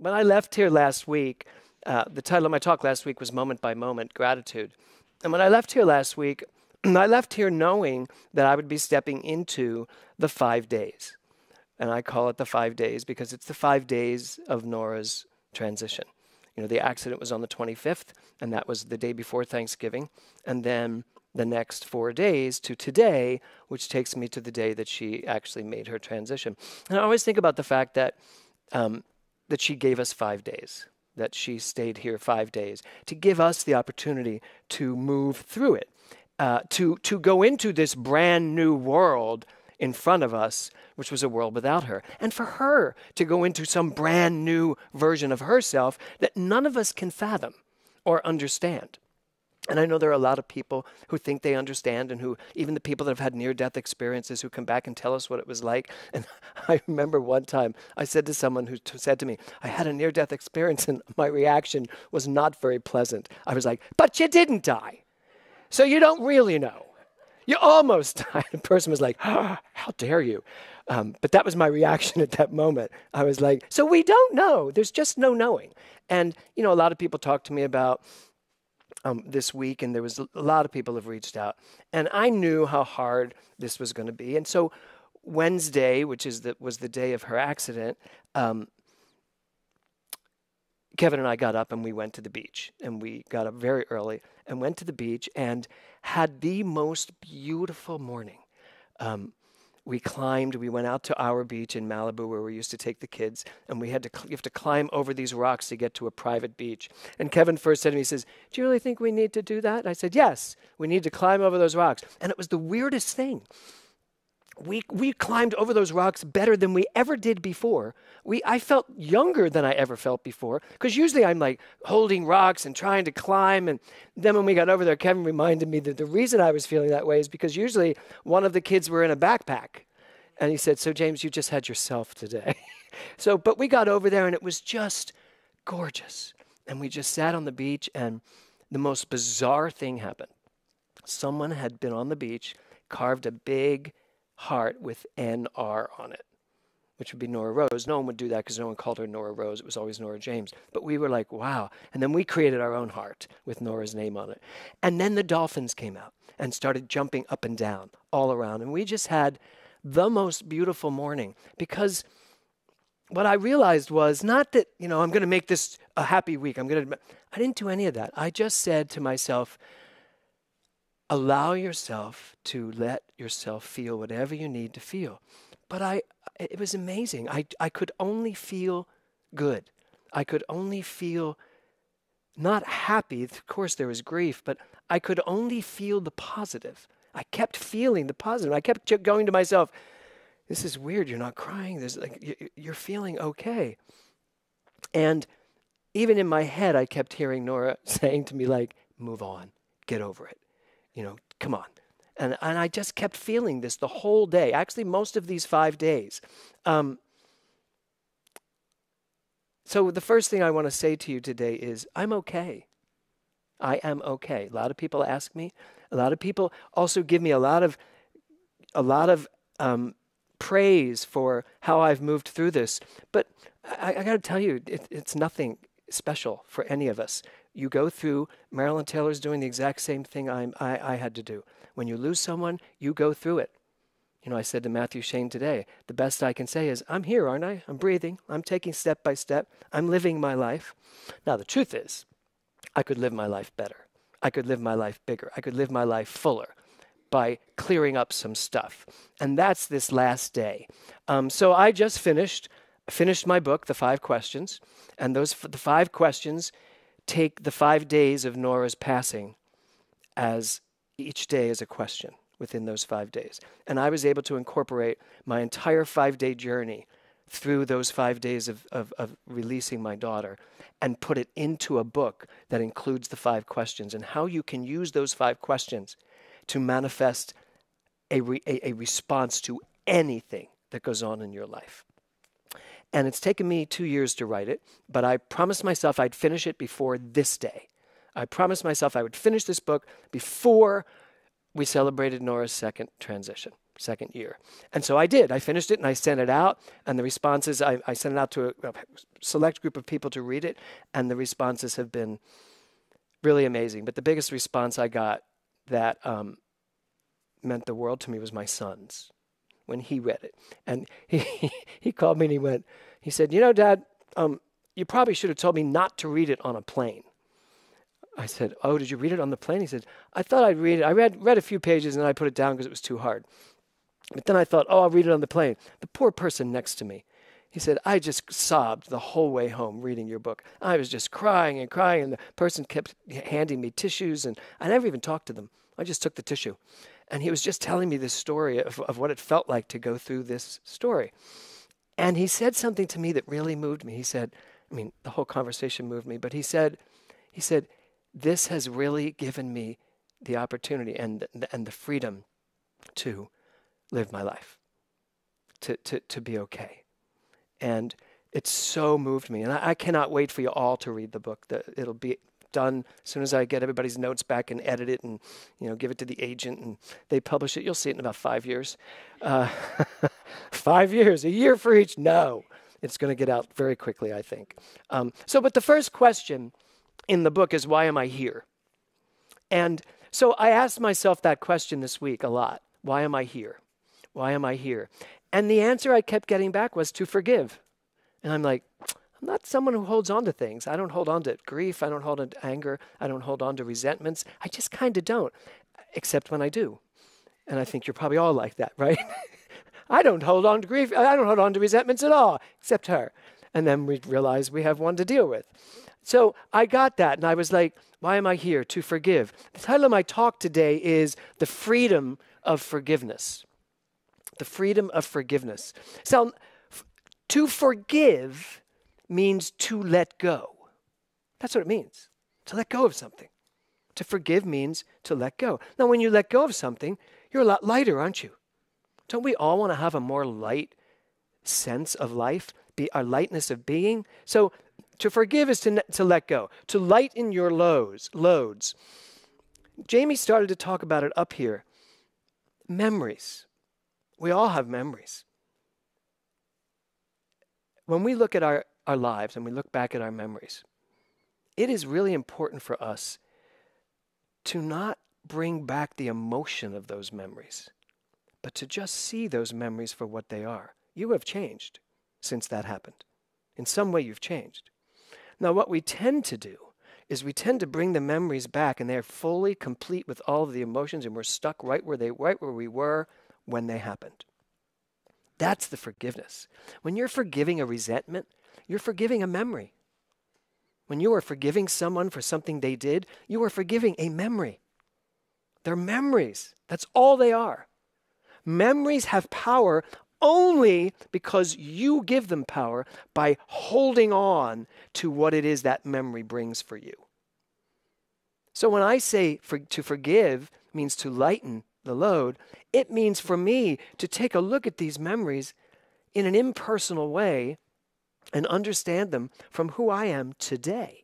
when I left here last week, the title of my talk last week was Moment by Moment Gratitude. And when I left here last week, I left here knowing that I would be stepping into the 5 days. And I call it the 5 days because it's the 5 days of Nora's transition. The accident was on the 25th, and that was the day before Thanksgiving. And then the next 4 days to today, which takes me to the day that she actually made her transition. And I always think about the fact that that she gave us 5 days, that she stayed here 5 days to give us the opportunity to move through it, to go into this brand new world in front of us, which was a world without her, and for her to go into some brand new version of herself that none of us can fathom or understand. And I know there are a lot of people who think they understand, and who, even the people that have had near-death experiences, who come back and tell us what it was like. And I remember one time I said to someone who said to me, I had a near-death experience and my reaction was not very pleasant. I was like, but you didn't die, so you don't really know. You almost died. The person was like, oh, how dare you? But that was my reaction at that moment. I was like, so we don't know. There's just no knowing. And, a lot of people talk to me about this week, and there was a lot of people have reached out. And I knew how hard this was going to be. And so Wednesday, which was the day of her accident, Kevin and I got up and we went to the beach. And we got up very early and went to the beach and had the most beautiful morning. We went out to our beach in Malibu where we used to take the kids, and you have to climb over these rocks to get to a private beach. And Kevin first said to me, he says, do you really think we need to do that? And I said, yes, we need to climb over those rocks. And it was the weirdest thing. We climbed over those rocks better than we ever did before. I felt younger than I ever felt before, because usually I'm like holding rocks and trying to climb. And then when we got over there, Kevin reminded me that the reason I was feeling that way is because usually one of the kids were in a backpack. And he said, so James, you just had yourself today. But we got over there and it was just gorgeous. And we just sat on the beach, and the most bizarre thing happened. Someone had been on the beach, carved a big heart with NR on it, which would be Nora Rose. No one would do that because no one called her Nora Rose. It was always Nora James. But we were like, wow. And then we created our own heart with Nora's name on it. And then the dolphins came out and started jumping up and down all around. And we just had the most beautiful morning, because what I realized was not that, I'm going to make this a happy week. I didn't do any of that. I just said to myself, allow yourself to let yourself feel whatever you need to feel. But it was amazing. I could only feel good. I could only feel not happy. Of course, there was grief, but I could only feel the positive. I kept feeling the positive. I kept going to myself, this is weird. You're not crying. You're feeling okay. And even in my head, I kept hearing Nora saying to me, like, move on, get over it. Come on. And I just kept feeling this the whole day, actually most of these 5 days. So the first thing I want to say to you today is, I'm okay. I am okay. A lot of people ask me. A lot of people also give me a lot of praise for how I've moved through this. But I got to tell you, it's nothing special for any of us. You go through, Marilyn Taylor's doing the exact same thing I had to do. When you lose someone, you go through it. I said to Matthew Shane today, the best I can say is, I'm here, aren't I? I'm breathing. I'm taking step by step. I'm living my life. Now, the truth is, I could live my life better. I could live my life bigger. I could live my life fuller by clearing up some stuff. And that's this last day. So I just finished my book, The 5 Questions. And the 5 questions take the 5 days of Nora's passing as each day is a question within those 5 days. And I was able to incorporate my entire 5-day journey through those 5 days of releasing my daughter and put it into a book that includes the 5 questions and how you can use those 5 questions to manifest a response to anything that goes on in your life. And it's taken me 2 years to write it, but I promised myself I'd finish it before this day. I promised myself I would finish this book before we celebrated Nora's second transition. second year. And so I did. I finished it and I sent it out. And the responses, I sent it out to a select group of people to read it. And the responses have been really amazing. But the biggest response I got that meant the world to me was my son's when he read it. And he called me and he said, Dad, you probably should have told me not to read it on a plane. I said, oh, did you read it on the plane? He said, I thought I'd read it. I read a few pages and then I put it down because it was too hard. But then I thought, oh, I'll read it on the plane. The poor person next to me, he said, I just sobbed the whole way home reading your book. I was just crying and crying, and the person kept handing me tissues, and I never even talked to them. I just took the tissue. And he was just telling me this story of what it felt like to go through this story. And he said something to me that really moved me. He said, the whole conversation moved me, but he said, this has really given me the opportunity and the freedom to live my life, to be okay. And it so moved me. And I cannot wait for you all to read the book. It'll be done as soon as I get everybody's notes back and edit it and give it to the agent and they publish it. You'll see it in about 5 years. 5 years, a year for each. No, it's going to get out very quickly, I think. But the first question in the book is, why am I here? And so I asked myself that question this week a lot. Why am I here? Why am I here? And the answer I kept getting back was to forgive. And I'm like, I'm not someone who holds on to things. I don't hold on to grief. I don't hold on to anger. I don't hold on to resentments. I just kind of don't, except when I do. And I think you're probably all like that, right? I don't hold on to grief. I don't hold on to resentments at all, except her. And then we realize we have one to deal with. So I got that, and I was like, why am I here? To forgive. The title of my talk today is The Freedom of Forgiveness. The freedom of forgiveness. So to forgive means to let go. That's what it means, to let go of something. To forgive means to let go. Now, when you let go of something, you're a lot lighter, aren't you? Don't we all want to have a more light sense of life, our lightness of being? So to forgive is to let go, to lighten your loads. Jamie started to talk about it up here. Memories. We all have memories. When we look at our lives and we look back at our memories, it is really important for us to not bring back the emotion of those memories, but to just see those memories for what they are. You have changed since that happened. In some way, you've changed. Now, what we tend to do is we tend to bring the memories back, and they're fully complete with all of the emotions, and we're stuck right where we were when they happened. That's the forgiveness. When you're forgiving a resentment, you're forgiving a memory. When you are forgiving someone for something they did, you are forgiving a memory. They're memories. That's all they are. Memories have power only because you give them power by holding on to what it is that memory brings for you. So when I say to forgive means to lighten the load, it means for me to take a look at these memories in an impersonal way and understand them from who I am today,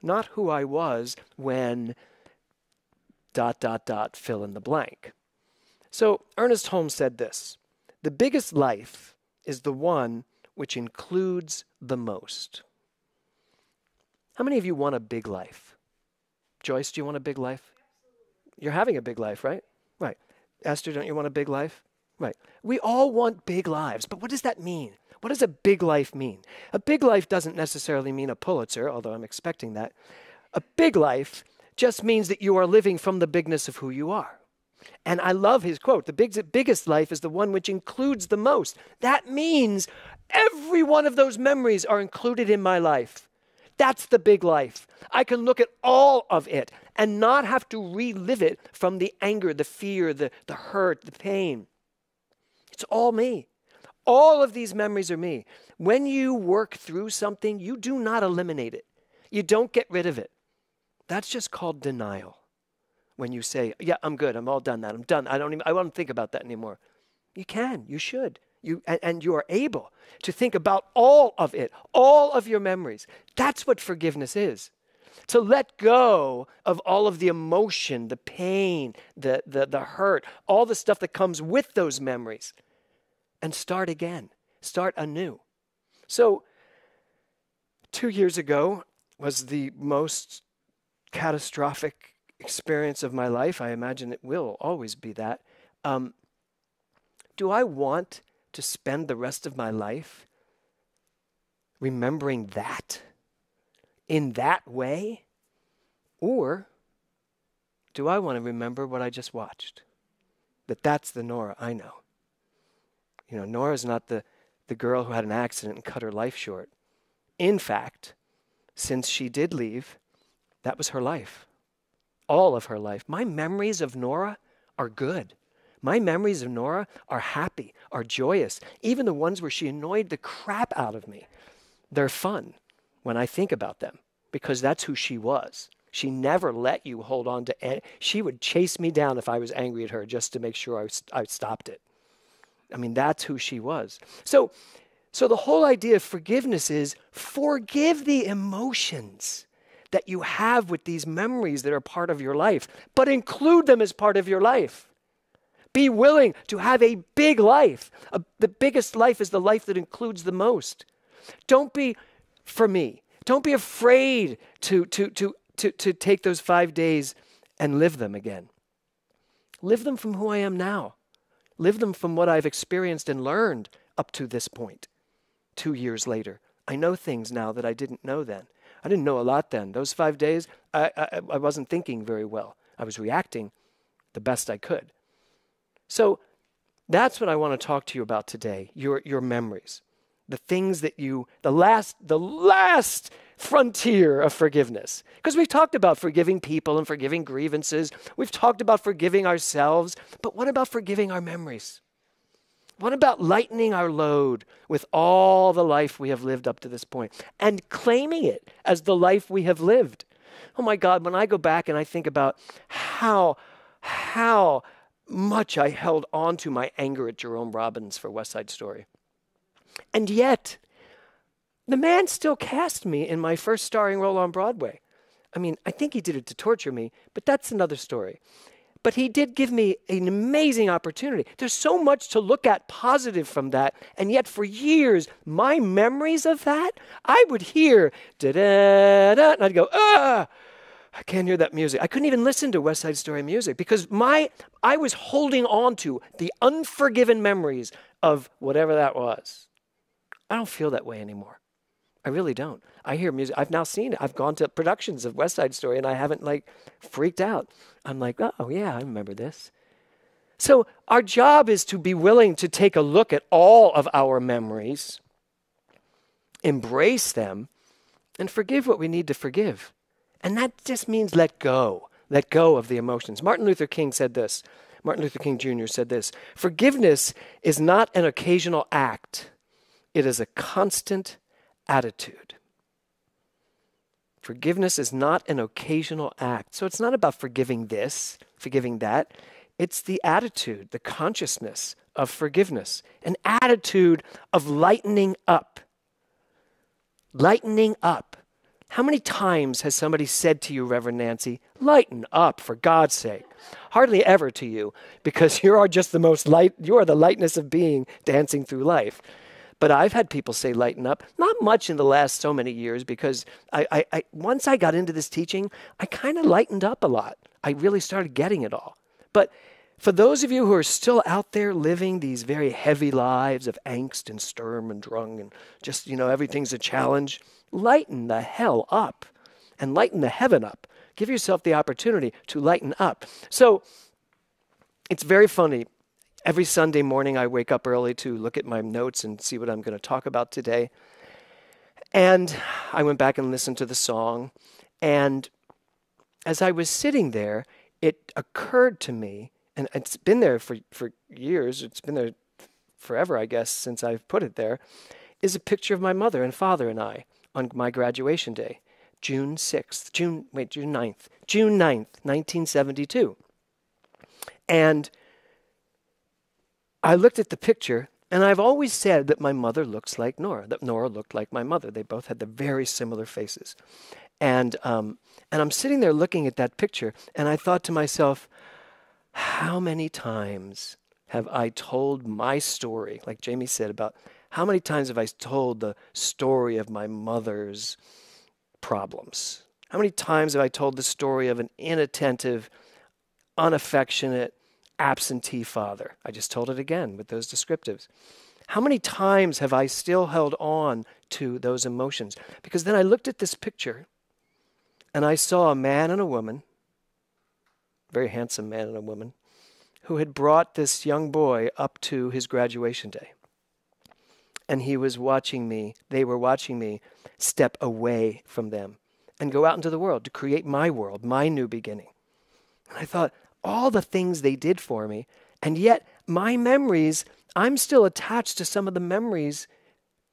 not who I was when ... fill in the blank. So Ernest Holmes said this: the biggest life is the one which includes the most. How many of you want a big life? Joyce, do you want a big life? You're having a big life, right? Right. Esther, don't you want a big life? Right. We all want big lives, but what does that mean? What does a big life mean? A big life doesn't necessarily mean a Pulitzer, although I'm expecting that. A big life just means that you are living from the bigness of who you are. And I love his quote, the biggest life is the one which includes the most. That means every one of those memories are included in my life. That's the big life. I can look at all of it and not have to relive it from the anger, the fear, the hurt, the pain. It's all me. All of these memories are me. When you work through something, you do not eliminate it. You don't get rid of it. That's just called denial. When you say, yeah, I'm good, I'm all done that, I'm done, I won't think about that anymore. You can, you should. And you are able to think about all of it, all of your memories. That's what forgiveness is. to let go of all of the emotion, the pain, the hurt, all the stuff that comes with those memories, and start again, start anew. So 2 years ago was the most catastrophic experience of my life. I imagine it will always be that. Do I want to spend the rest of my life remembering that in that way? Or do I want to remember what I just watched? That's the Nora I know. Nora's not the girl who had an accident and cut her life short. In fact, since she did leave, that was her life. All of her life. My memories of Nora are good. My memories of Nora are happy, are joyous. Even the ones where she annoyed the crap out of me, they're fun when I think about them, because that's who she was. She never let you hold on to any. She would chase me down if I was angry at her just to make sure I stopped it. I mean, that's who she was. So the whole idea of forgiveness is forgive the emotions that you have with these memories that are part of your life, but include them as part of your life. Be willing to have a big life. The biggest life is the life that includes the most. Don't be afraid to take those 5 days and live them again. Live them from who I am now. Live them from what I've experienced and learned up to this point. 2 years later, I know things now that I didn't know then. I didn't know a lot then. Those 5 days, I wasn't thinking very well. I was reacting the best I could. So that's what I want to talk to you about today, your memories. The things that the last frontier of forgiveness. Because we've talked about forgiving people and forgiving grievances. We've talked about forgiving ourselves. But what about forgiving our memories? What about lightening our load with all the life we have lived up to this point and claiming it as the life we have lived? Oh my God, when I go back and I think about how much I held on to my anger at Jerome Robbins for West Side Story. And yet, the man still cast me in my first starring role on Broadway. I mean, I think he did it to torture me, but that's another story. But he did give me an amazing opportunity. There's so much to look at positive from that. And yet for years, my memories of that, I would hear da-da-da, and I'd go, I can't hear that music. I couldn't even listen to West Side Story music because I was holding on to the unforgiven memories of whatever that was. I don't feel that way anymore. I really don't. I hear music. I've now seen it. I've gone to productions of West Side Story and I haven't freaked out. I'm like, oh yeah, I remember this. So our job is to be willing to take a look at all of our memories, embrace them, and forgive what we need to forgive. And that just means let go of the emotions. Martin Luther King said this. Martin Luther King Jr. said this: forgiveness is not an occasional act. It is a constant attitude. Forgiveness is not an occasional act. So it's not about forgiving this, forgiving that. It's the attitude, the consciousness of forgiveness, an attitude of lightening up. Lightening up. How many times has somebody said to you, Reverend Nancy, lighten up for God's sake? Hardly ever to you, because you are just the most light, you are the lightness of being dancing through life. But I've had people say lighten up, not much in the last so many years, because I once I got into this teaching, I kind of lightened up a lot. I really started getting it all. But for those of you who are still out there living these very heavy lives of angst and sturm and drung and just, everything's a challenge, lighten the hell up and lighten the heaven up. Give yourself the opportunity to lighten up. So it's very funny. Every Sunday morning, I wake up early to look at my notes and see what I'm going to talk about today. And I went back and listened to the song. And as I was sitting there, it occurred to me, and it's been there for years, it's been there forever, I guess, since I've put it there, is a picture of my mother and father and I on my graduation day, June 9th, 1972. And I looked at the picture, and I've always said that my mother looks like Nora, that Nora looked like my mother. They both had the very similar faces. And I'm sitting there looking at that picture, and I thought to myself, how many times have I told my story, like Jamie said, about how many times have I told the story of my mother's problems? How many times have I told the story of an inattentive, unaffectionate, absentee father? I just told it again with those descriptives. How many times have I still held on to those emotions? Because then I looked at this picture and I saw a man and a woman, very handsome man and a woman, who had brought this young boy up to his graduation day. And he was watching me, they were watching me step away from them and go out into the world to create my world, my new beginning. And I thought, all the things they did for me, and yet my memories, I'm still attached to some of the memories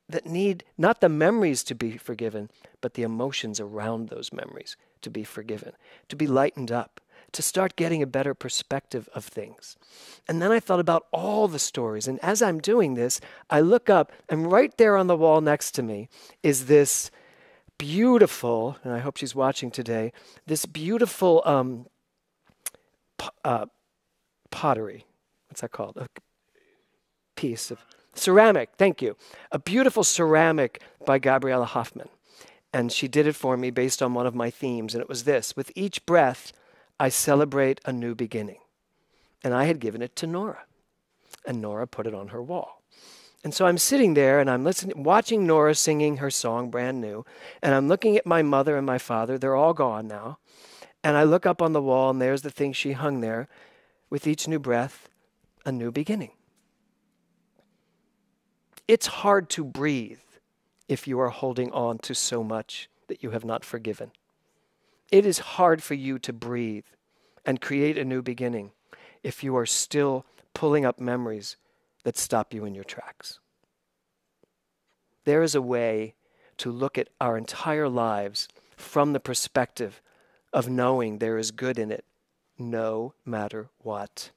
that need, not the memories to be forgiven, but the emotions around those memories to be forgiven, to be lightened up, to start getting a better perspective of things. And then I thought about all the stories. And as I'm doing this, I look up, and right there on the wall next to me is this beautiful, and I hope she's watching today, this beautiful pottery. What's that called? A piece of ceramic. Thank you. A beautiful ceramic by Gabriella Hoffman. And she did it for me based on one of my themes. And it was this: with each breath, I celebrate a new beginning. And I had given it to Nora. And Nora put it on her wall. And so I'm sitting there and I'm listening, watching Nora singing her song, Brand New. And I'm looking at my mother and my father. They're all gone now. And I look up on the wall and there's the thing she hung there. With each new breath, a new beginning. It's hard to breathe if you are holding on to so much that you have not forgiven. It is hard for you to breathe and create a new beginning if you are still pulling up memories that stop you in your tracks. There is a way to look at our entire lives from the perspective of knowing there is good in it, no matter what.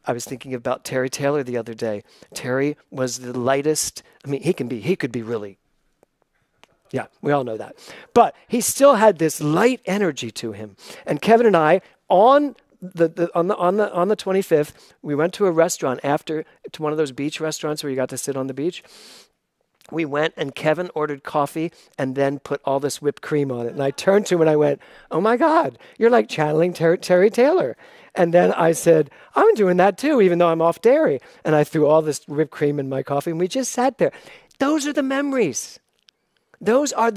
I was thinking about Terry Taylor the other day. Terry was the lightest. I mean, he could be really, yeah, we all know that. But he still had this light energy to him. And Kevin and I, on the 25th, we went to a restaurant to one of those beach restaurants where you got to sit on the beach. We went and Kevin ordered coffee and then put all this whipped cream on it. And I turned to him and I went, "Oh my God, you're like channeling Terry Taylor." And then I said, "I'm doing that too, even though I'm off dairy." And I threw all this whipped cream in my coffee and we just sat there. Those are the memories. These are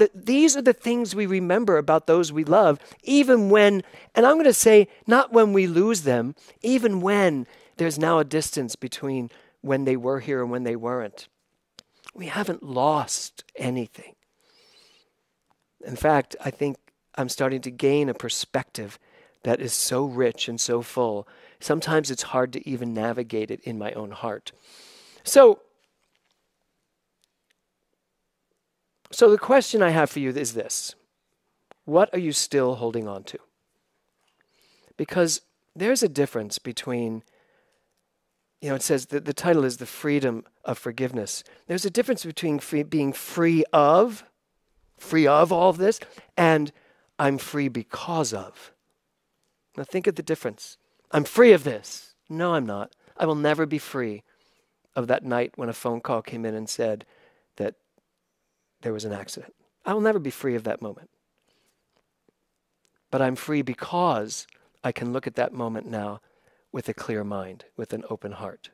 the things we remember about those we love, even when, and I'm going to say, not when we lose them, even when there's now a distance between when they were here and when they weren't. We haven't lost anything. In fact, I think I'm starting to gain a perspective that is so rich and so full. Sometimes it's hard to even navigate it in my own heart. So the question I have for you is this: what are you still holding on to? Because there's a difference between, it says that the title is The Freedom of Forgiveness. There's a difference between being free of all of this, and I'm free because of. Now think of the difference. I'm free of this. No, I'm not. I will never be free of that night when a phone call came in and said that there was an accident. I will never be free of that moment. But I'm free because I can look at that moment now with a clear mind, with an open heart.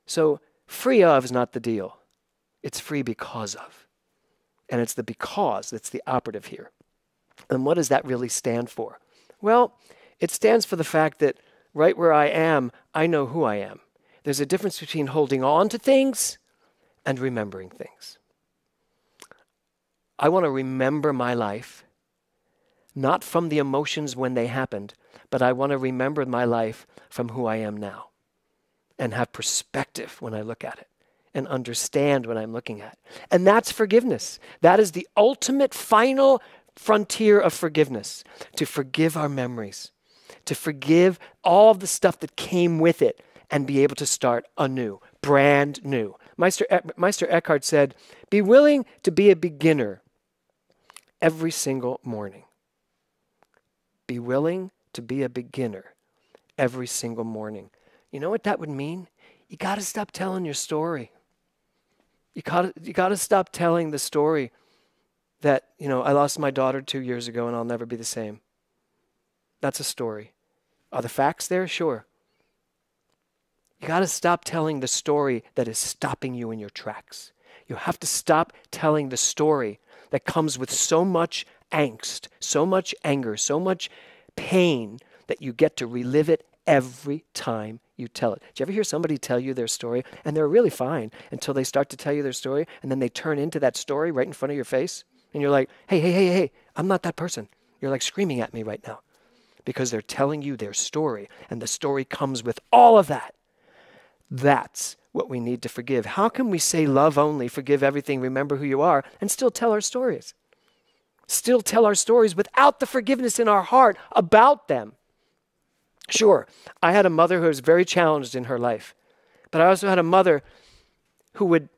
So free of is not the deal. It's free because of. And it's the because that's the operative here. And what does that really stand for? Well, it stands for the fact that right where I am, I know who I am. There's a difference between holding on to things and remembering things. I want to remember my life, not from the emotions when they happened, but I want to remember my life from who I am now and have perspective when I look at it and understand what I'm looking at. And that's forgiveness. That is the ultimate final frontier of forgiveness, to forgive our memories, to forgive all the stuff that came with it and be able to start anew, brand new. Meister Eckhart said, be willing to be a beginner every single morning. Be willing to be a beginner every single morning. You know what that would mean? You got to stop telling your story. You got to stop telling the story that, I lost my daughter 2 years ago and I'll never be the same. That's a story. Are the facts there? Sure. You got to stop telling the story that is stopping you in your tracks. You have to stop telling the story that comes with so much angst, so much anger, so much pain that you get to relive it every time you tell it. Did you ever hear somebody tell you their story and they're really fine until they start to tell you their story and then they turn into that story right in front of your face? And you're like, hey, I'm not that person. You're like screaming at me right now because they're telling you their story and the story comes with all of that. That's what we need to forgive. How can we say love only, forgive everything, remember who you are, and still tell our stories? Still tell our stories without the forgiveness in our heart about them. Sure, I had a mother who was very challenged in her life, but I also had a mother who would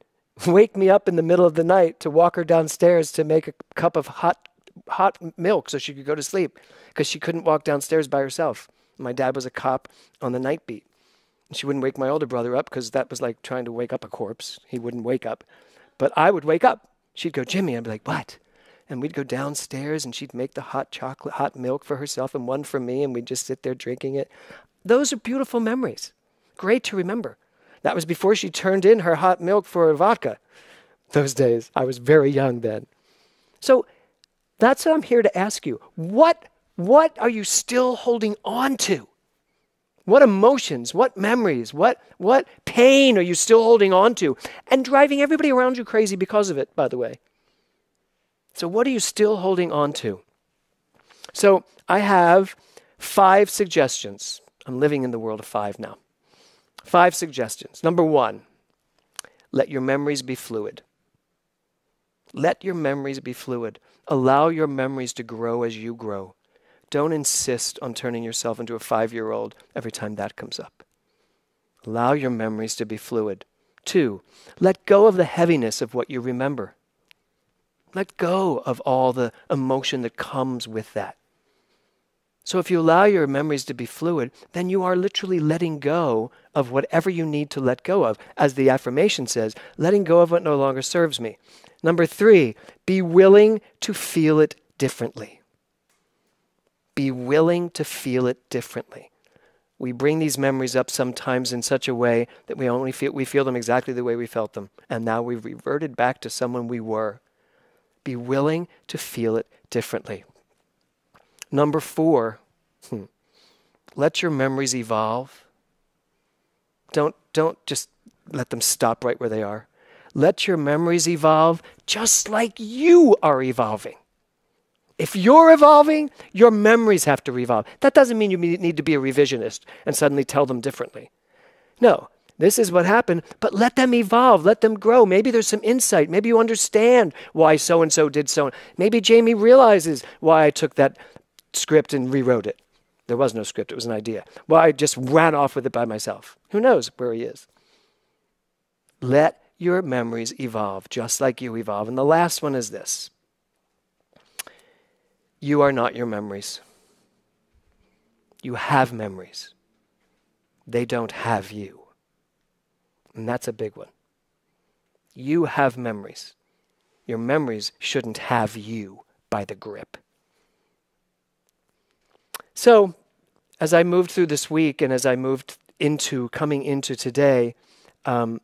wake me up in the middle of the night to walk her downstairs to make a cup of hot milk so she could go to sleep because she couldn't walk downstairs by herself. My dad was a cop on the night beat. She wouldn't wake my older brother up because that was like trying to wake up a corpse. He wouldn't wake up. But I would wake up. She'd go, Jimmy. I'd be like, what? And we'd go downstairs and she'd make the hot milk for herself and one for me, and we'd just sit there drinking it. Those are beautiful memories. Great to remember. That was before she turned in her hot milk for a vodka. Those days. I was very young then. So that's what I'm here to ask you. What are you still holding on to? What emotions, what memories, what pain are you still holding on to? And driving everybody around you crazy because of it, by the way. So what are you still holding on to? So I have 5 suggestions. I'm living in the world of 5 now. 5 suggestions. Number 1, let your memories be fluid. Let your memories be fluid. Allow your memories to grow as you grow. Don't insist on turning yourself into a 5-year-old every time that comes up. Allow your memories to be fluid. 2, let go of the heaviness of what you remember. Let go of all the emotion that comes with that. So if you allow your memories to be fluid, then you are literally letting go of whatever you need to let go of. As the affirmation says, letting go of what no longer serves me. Number 3, be willing to feel it differently. Be willing to feel it differently. We bring these memories up sometimes in such a way that we feel them exactly the way we felt them. And now we've reverted back to someone we were. Be willing to feel it differently. Number 4, let your memories evolve. Don't just let them stop right where they are. Let your memories evolve just like you are evolving. If you're evolving, your memories have to evolve. That doesn't mean you need to be a revisionist and suddenly tell them differently. No, this is what happened, but let them evolve, let them grow. Maybe there's some insight. Maybe you understand why so-and-so did so. Maybe Jamie realizes why I took that script and rewrote it. There was no script, it was an idea. Well, I just ran off with it by myself. Who knows where he is? Let your memories evolve just like you evolve. And the last one is this. You are not your memories. You have memories. They don't have you. And that's a big one. You have memories. Your memories shouldn't have you by the grip. So, as I moved through this week and as I moved coming into today, the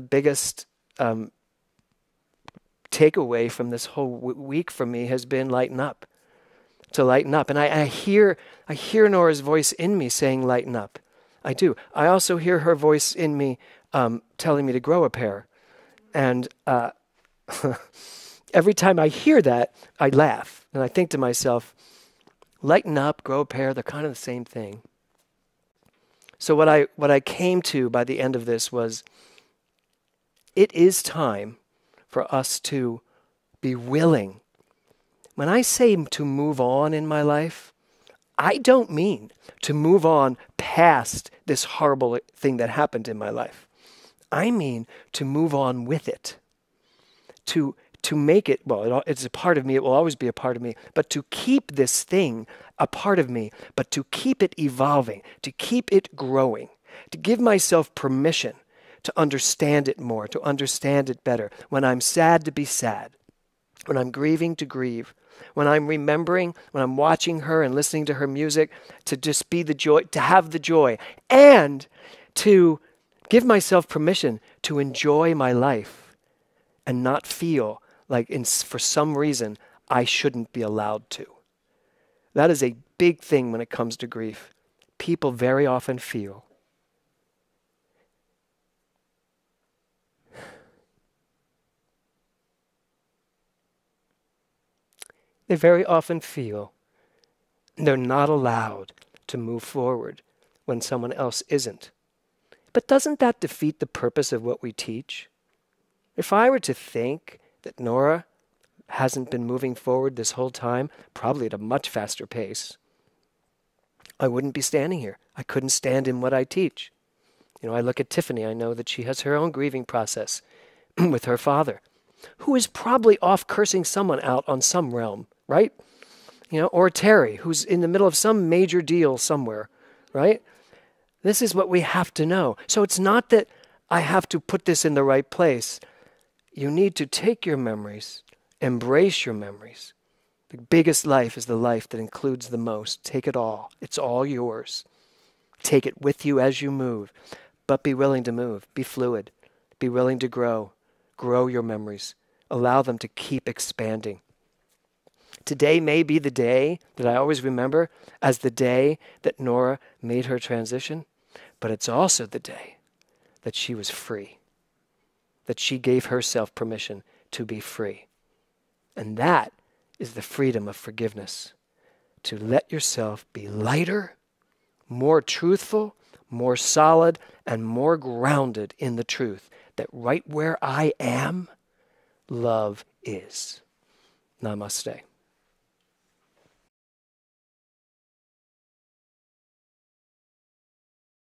biggest takeaway from this whole week for me has been lighten up. To lighten up. And I hear Nora's voice in me saying lighten up. I do. I also hear her voice in me telling me to grow a pair. And every time I hear that, I laugh. And I think to myself, lighten up, grow a pair, they're kind of the same thing. So what I came to by the end of this was, it is time for us to be willing. When I say to move on in my life, I don't mean to move on past this horrible thing that happened in my life. I mean to move on with it. To to make it, well, it's a part of me, it will always be a part of me, but to keep this thing a part of me, but to keep it evolving, to keep it growing, to give myself permission to understand it more, to understand it better. When I'm sad, to be sad. When I'm grieving, to grieve. When I'm remembering, when I'm watching her and listening to her music, to just be the joy, to have the joy, and to give myself permission to enjoy my life and not feel like for some reason I shouldn't be allowed to. That is a big thing when it comes to grief. People very often feel they're not allowed to move forward when someone else isn't. But doesn't that defeat the purpose of what we teach? If I were to think that Nora hasn't been moving forward this whole time, probably at a much faster pace, I wouldn't be standing here. I couldn't stand in what I teach. I look at Tiffany, I know that she has her own grieving process with her father, who is probably off cursing someone out on some realm, right? Or Terry, who's in the middle of some major deal somewhere, right? This is what we have to know. So it's not that I have to put this in the right place. You need to take your memories, embrace your memories. The biggest life is the life that includes the most. Take it all. It's all yours. Take it with you as you move, but be willing to move. Be fluid. Be willing to grow. Grow your memories. Allow them to keep expanding. Today may be the day that I always remember as the day that Nora made her transition, but it's also the day that she was free, that she gave herself permission to be free. And that is the freedom of forgiveness, to let yourself be lighter, more truthful, more solid, and more grounded in the truth that right where I am, love is. Namaste.